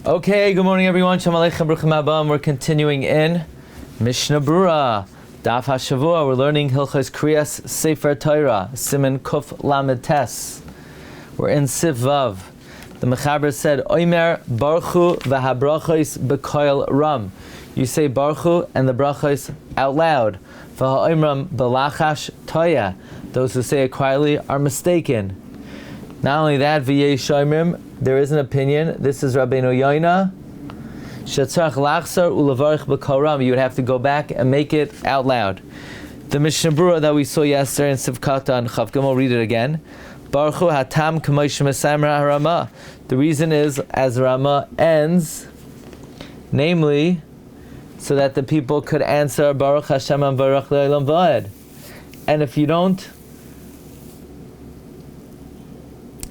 Okay, good morning everyone. Shalom Aleichem, Bruchim Abam. We're continuing in Mishna Berura, Daf Hashavua. We're learning Hilchos Kriyas Sefer Torah, Siman Kuf Lamed Tes. We're in Sif Vav. The Mechaber said, Omer Barchu v'habrachos b'koil ram. You say Barchu and the Brachos out loud. V'ha'omram b'lachash toya. Those who say it quietly are mistaken. Not only that, v'yesh omrim, there is an opinion. This is Rabbeinu Yoina. Shetzarach lachsar ulevarich b'kol ram. You would have to go back and make it out loud. The Mishna Berura that we saw yesterday in Sivkata and Chav Gimel, read it again. Barchu hatam k'moish mesayim Rama. The reason is as Rama ends, namely, so that the people could answer Baruch Hashem and Baruch Le'olam Va'ed. And if you don't,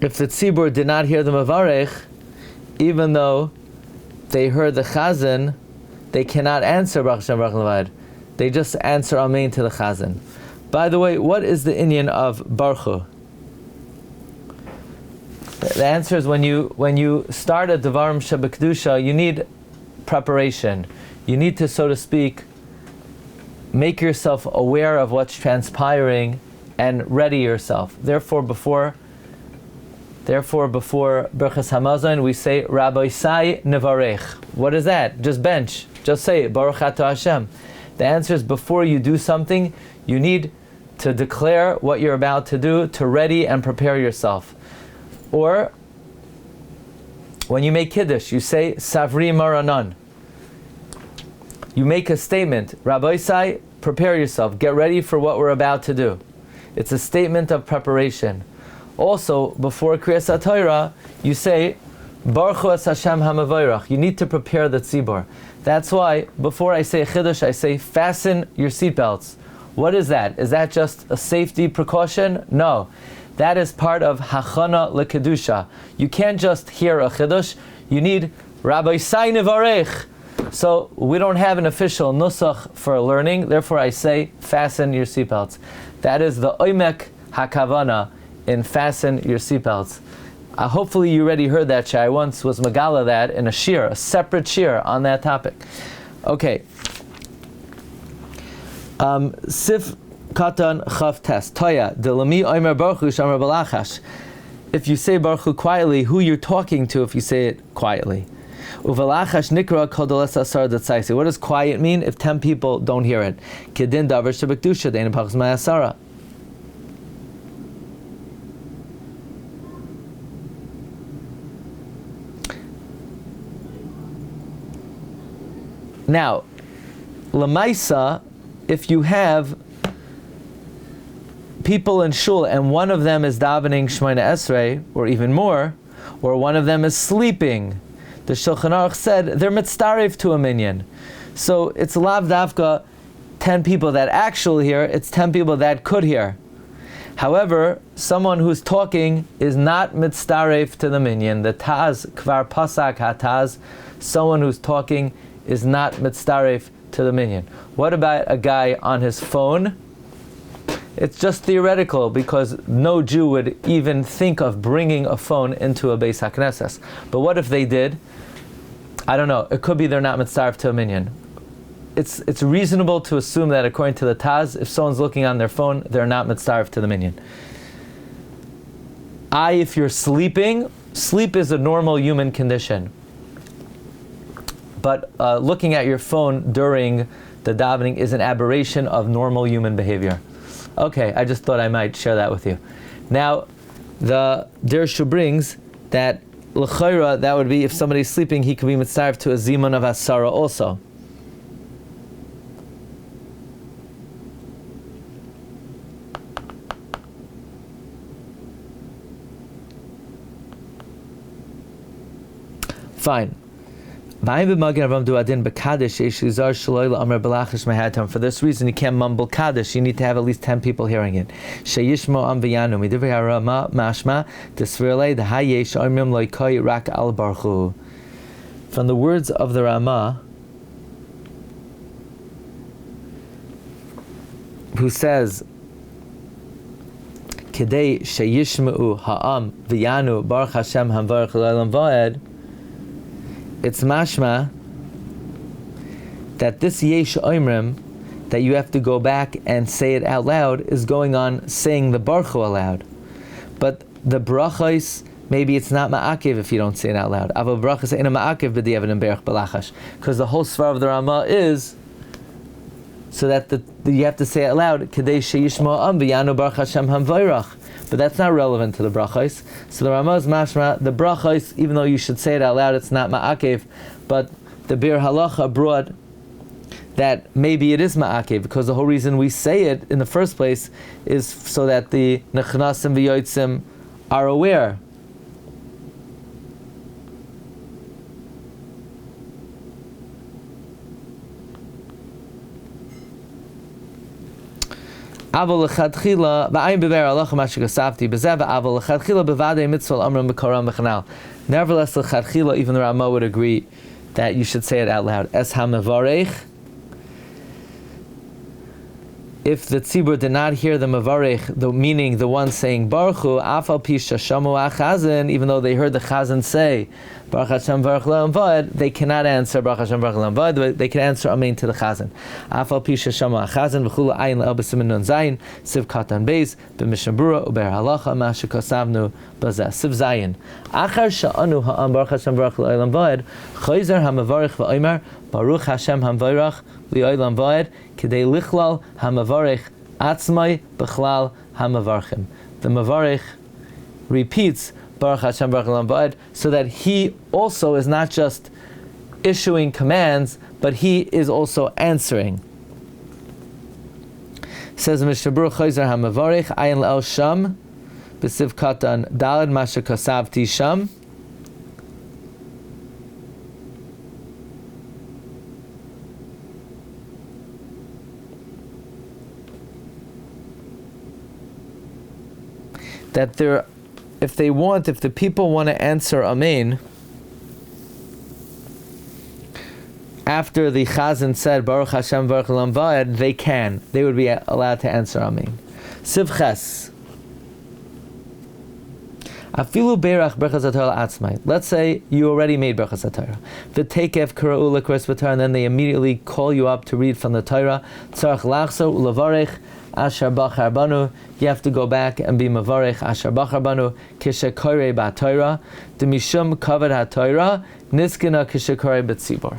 if the tzibur did not hear the Mavarech, even though they heard the Chazan, they cannot answer Baruch Hashem Baruch Le'olam Va'ed. They just answer Amen to the Chazan. By the way, what is the inyan of Barchu? The answer is when you start a Devarim Shebekdusha, you need preparation. You need to, so to speak, make yourself aware of what's transpiring and ready yourself. Therefore, before Brachos Hamazon, we say Rabbi Sai Nevarech. What is that? Just bench. Just say Baruch Atah Hashem. The answer is before you do something, you need to declare what you're about to do, to ready and prepare yourself. Or when you make Kiddush, you say Savri Maranan. You make a statement. Rabbi Sai, prepare yourself. Get ready for what we're about to do. It's a statement of preparation. Also, before Kriyas Torah, you say Barchu es Hashem HaMavorach. You need to prepare the tzibur. That's why before I say Chiddush, I say fasten your seatbelts. What is that? Is that just a safety precaution? No. That is part of Hachana LeKedusha. You can't just hear a Chiddush. You need Rabbi Sai Nevarech. So we don't have an official nusach for learning. Therefore, I say fasten your seatbelts. That is the oimek hakavana in fasten your seatbelts. Hopefully, you already heard that. I once was megala that in a shir, a separate shir on that topic. Okay. Sif Katan Chav Tes Toya Delami Omer Barchu Shamar Balachash. If you say Barchu quietly, who you're talking to if you say it quietly? Uvalachash Nikra Kodeles Asar Datsaisi. What does quiet mean if 10 people don't hear it? Kedin Davar Shebekdusha Dein Pachas Ma'asara. Now, Lamaisa, if you have people in shul and one of them is davening Shemona Esrei, or even more, or one of them is sleeping, the Shulchan Aruch said they're mitzdarif to a minyan. So it's lav davka 10 people that actually hear, it's 10 people that could hear. However, someone who's talking is not mitzdarif to the minyan. The Taz, kvar pasak hataz, someone who's talking is not mitzdarif to the minyan. What about a guy on his phone? It's just theoretical because no Jew would even think of bringing a phone into a Beis HaKnesses. But what if they did? I don't know. It could be they're not mitzdarif to a minyan. It's reasonable to assume that according to the Taz, if someone's looking on their phone, they're not mitzdarif to the minyan. If you're sleeping, sleep is a normal human condition. But looking at your phone during the davening is an aberration of normal human behavior. Okay, I just thought I might share that with you. Now, the Dirshu brings that l'chayra, that would be if somebody's sleeping, he could be mitzaref to a zimun of asara also. Fine. For this reason, you can't mumble Kaddish. You need to have at least 10 people hearing it. From the words of the Rama, who says, Kedei sheyishmeu ha'am v'yanu baruch Hashem hamvarach l'olam va'ed, it's mashma that this yesh oimrim, that you have to go back and say it out loud, is going on saying the Barchu aloud. But the Brachos, maybe it's not ma'akev if you don't say it out loud. Aval Brachos ain't a ma'akev b'diavad and berach b'lachash. Because the whole svar of the Ramah is so that you have to say it out loud, Kadei sheyishma am v'yanu baruch Hashem hamvayrach. But that's not relevant to the Brachos. So the Ramah is mashma, the Brachos, even though you should say it out loud, it's not ma'akev. But the Bir Halacha brought that maybe it is ma'akev, because the whole reason we say it in the first place is so that the nechnasim v'yotzim are aware. Aval l'chadchila v'ayim beber halacha mashikasavti b'zev aval l'chadchila b'vadei mitzvah amram b'koram b'chanal. Nevertheless, l'chadchila, even the Ramah would agree that you should say it out loud. Es ha'mevarech. If the tzibur did not hear the mevarech, meaning the one saying Barchu, afal pisha shamu achazan, even though they heard the chazan say Baruch Hashem Baruch Le'olam Va'ed, they cannot answer Baruch Hashem Baruch Le'olam Va'ed, but they can answer Amen to the chazan. Afal pisha shamu achazan v'chulu ayin le'el b'siman nun zayin siv katan beis b'mishna Berura uber halacha mashikosavnu b'zeh siv zayin. Achar sha'anu ha'am Baruch Hashem Baruch Le'olam Va'ed chayzer ha'mevarech v'omer Baruch Hashem ha'mevarech Le'olam Va'ed Kedei lichlal hamavarech atzmai b'chlal hamavarchim. The mavarech repeats Baruch Hashem Baruch Le'olam Va'ed, so that he also is not just issuing commands, but he is also answering. Says Mishna Berura Chayzer hamavarech ayin le'el sham b'siv katan dalad masha kasavti sham. That if the people want to answer Amen after the Chazan said Baruch Hashem Baruch Le'olam Va'ed, they can. They would be allowed to answer Amen. Sivches. Afilu beirach Brachos HaTorah atzmai. Let's say you already made Brachos HaTorah. V'tekev kara'u l'kros v'Torah, and then they immediately call you up to read from the Torah. Tzarach lachzor u'levarech Asher Bachar Banu, you have to go back and be Mavarech Asher Bachar Banu, Kishakorei Ba'Torah, Demishum Kavod HaTorah, Niskina Kishakorei B'Tzibor.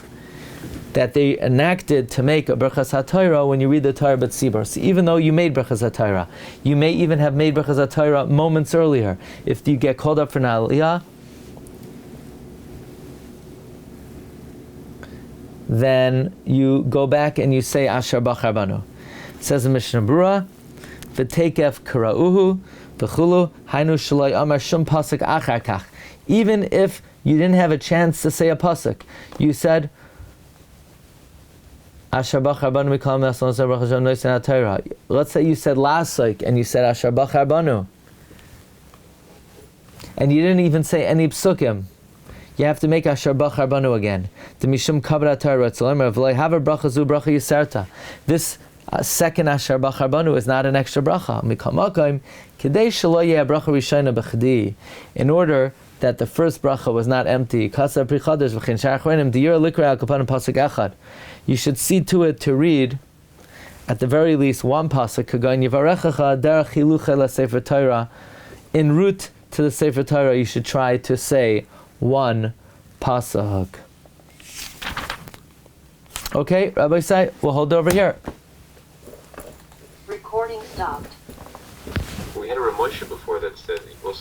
That they enacted to make a Brachos HaTorah when you read the Torah B'Tzibor. So even though you made Brachos HaTorah, you may even have made Brachos HaTorah moments earlier. If you get called up for an Aliya, then you go back and you say Asher Bachar Banu. Says in Mishna Berura, v'tekef kara'uhu v'chulu hainu shaloi amar shum pasuk achar kach. Even if you didn't have a chance to say a pasuk, you said Asher Bachar Banu mikol me'ason zeh Baruch Hashem noisen ha'Torah. Let's say you said lasik and you said Asher Bachar Banu, and you didn't even say any psukim. You have to make Asher Bachar Banu again. The mishum kavod ha'Torah tzolem v'lo haver bracha zu bracha yiserta. This second Asher Bachar Banu is not an extra bracha. In order that the first bracha was not empty, you should see to it to read at the very least one pasuk. En route to the Sefer Torah, you should try to say one pasuk. Okay, Rabbi Say, we'll hold over here. Recording stopped. We had a Ramosha before that said also